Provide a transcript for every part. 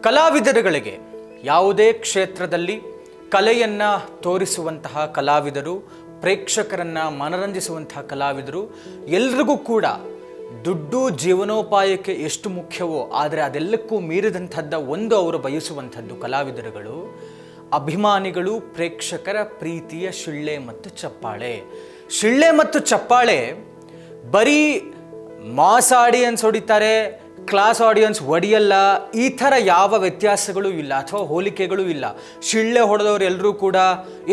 ಕಲಾವಿದರುಗಳಿಗೆ ಯಾವುದೇ ಕ್ಷೇತ್ರದಲ್ಲಿ ಕಲೆಯನ್ನು ತೋರಿಸುವಂತಹ ಕಲಾವಿದರು, ಪ್ರೇಕ್ಷಕರನ್ನು ಮನರಂಜಿಸುವಂತಹ ಕಲಾವಿದರು ಎಲ್ರಿಗೂ ಕೂಡ ದುಡ್ಡು ಜೀವನೋಪಾಯಕ್ಕೆ ಎಷ್ಟು ಮುಖ್ಯವೋ ಆದರೆ ಅದೆಲ್ಲಕ್ಕೂ ಮೀರಿದಂಥದ್ದ ಒಂದು ಅವರು ಬಯಸುವಂಥದ್ದು ಕಲಾವಿದರುಗಳು ಅಭಿಮಾನಿಗಳು, ಪ್ರೇಕ್ಷಕರ ಪ್ರೀತಿಯ ಶಿಳ್ಳೆ ಮತ್ತು ಚಪ್ಪಾಳೆ. ಶಿಳ್ಳೆ ಮತ್ತು ಚಪ್ಪಾಳೆ ಬರೀ ಮಾಸ್ ಆಡಿಯನ್ಸ್ ಹೊಡಿತಾರೆ, ಕ್ಲಾಸ್ ಆಡಿಯನ್ಸ್ ಹೊಡೆಯಲ್ಲ, ಈ ಥರ ಯಾವ ವ್ಯತ್ಯಾಸಗಳು ಇಲ್ಲ ಅಥವಾ ಹೋಲಿಕೆಗಳು ಇಲ್ಲ. ಶಿಳ್ಳೆ ಹೊಡೆದವರು ಎಲ್ಲರೂ ಕೂಡ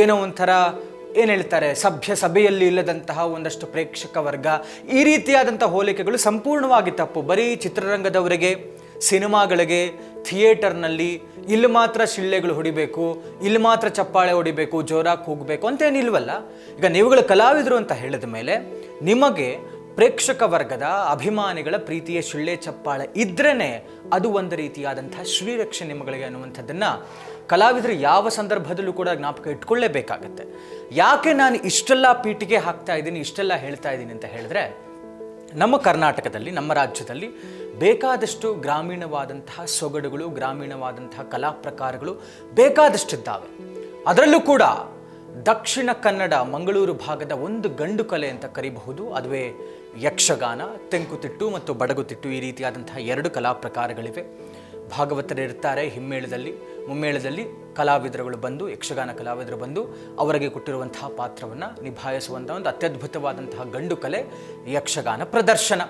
ಏನೋ ಒಂಥರ ಏನು ಹೇಳ್ತಾರೆ, ಸಭೆಯಲ್ಲಿ ಇಲ್ಲದಂತಹ ಒಂದಷ್ಟು ಪ್ರೇಕ್ಷಕ ವರ್ಗ, ಈ ರೀತಿಯಾದಂಥ ಹೋಲಿಕೆಗಳು ಸಂಪೂರ್ಣವಾಗಿ ತಪ್ಪು. ಬರೀ ಚಿತ್ರರಂಗದವರಿಗೆ, ಸಿನಿಮಾಗಳಿಗೆ, ಥಿಯೇಟರ್ನಲ್ಲಿ ಇಲ್ಲಿ ಮಾತ್ರ ಶಿಳ್ಳೆಗಳು ಹೊಡಿಬೇಕು, ಇಲ್ಲಿ ಮಾತ್ರ ಚಪ್ಪಾಳೆ ಹೊಡಿಬೇಕು, ಜೋರಾಗಿ ಹೋಗಬೇಕು ಅಂತೇನಿಲ್ವಲ್ಲ. ಈಗ ನೀವುಗಳು ಕಲಾವಿದರು ಅಂತ ಹೇಳಿದ ಮೇಲೆ ನಿಮಗೆ ಪ್ರೇಕ್ಷಕ ವರ್ಗದ ಅಭಿಮಾನಿಗಳ ಪ್ರೀತಿಯ ಶಿಳ್ಳೆ ಚಪ್ಪಾಳೆ ಇದ್ರೇ ಅದು ಒಂದು ರೀತಿಯಾದಂತಹ ಶ್ರೀರಕ್ಷೆ ನಿಮಗಳಿಗೆ ಅನ್ನುವಂಥದ್ದನ್ನು ಕಲಾವಿದರು ಯಾವ ಸಂದರ್ಭದಲ್ಲೂ ಕೂಡ ಜ್ಞಾಪಕ ಇಟ್ಕೊಳ್ಳೇಬೇಕಾಗತ್ತೆ. ಯಾಕೆ ನಾನು ಇಷ್ಟೆಲ್ಲ ಪೀಠಿಗೆ ಹಾಕ್ತಾ ಇದ್ದೀನಿ, ಇಷ್ಟೆಲ್ಲ ಹೇಳ್ತಾ ಇದ್ದೀನಿ ಅಂತ ಹೇಳಿದ್ರೆ, ನಮ್ಮ ಕರ್ನಾಟಕದಲ್ಲಿ, ನಮ್ಮ ರಾಜ್ಯದಲ್ಲಿ ಬೇಕಾದಷ್ಟು ಗ್ರಾಮೀಣವಾದಂತಹ ಸೊಗಡುಗಳು, ಗ್ರಾಮೀಣವಾದಂತಹ ಕಲಾ ಪ್ರಕಾರಗಳು ಬೇಕಾದಷ್ಟಿದ್ದಾವೆ. ಅದರಲ್ಲೂ ಕೂಡ ದಕ್ಷಿಣ ಕನ್ನಡ ಮಂಗಳೂರು ಭಾಗದ ಒಂದು ಗಂಡು ಕಲೆ ಅಂತ ಕರಿಬಹುದು, ಅದುವೇ ಯಕ್ಷಗಾನ. ತೆಂಕುತಿಟ್ಟು ಮತ್ತು ಬಡಗುತಿಟ್ಟು ಈ ರೀತಿಯಾದಂತಹ ಎರಡು ಕಲಾ ಪ್ರಕಾರಗಳಿವೆ. ಭಾಗವತರಿರ್ತಾರೆ ಹಿಮ್ಮೇಳದಲ್ಲಿ, ಮುಮ್ಮೇಳದಲ್ಲಿ ಕಲಾವಿದರುಗಳು ಬಂದು, ಯಕ್ಷಗಾನ ಕಲಾವಿದರು ಬಂದು ಅವರಿಗೆ ಕೊಟ್ಟಿರುವಂತಹ ಪಾತ್ರವನ್ನು ನಿಭಾಯಿಸುವಂಥ ಒಂದು ಅತ್ಯದ್ಭುತವಾದಂತಹ ಗಂಡು ಕಲೆ ಯಕ್ಷಗಾನ ಪ್ರದರ್ಶನ.